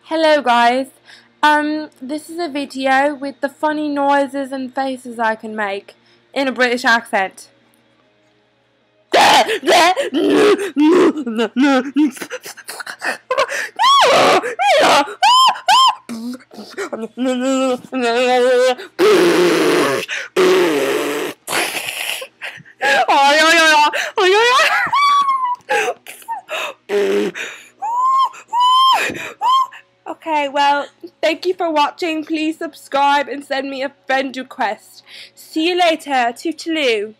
Hello guys, this is a video with the funny noises and faces I can make in a British accent. Okay, well, thank you for watching. Please subscribe and send me a friend request. See you later. Toodaloo.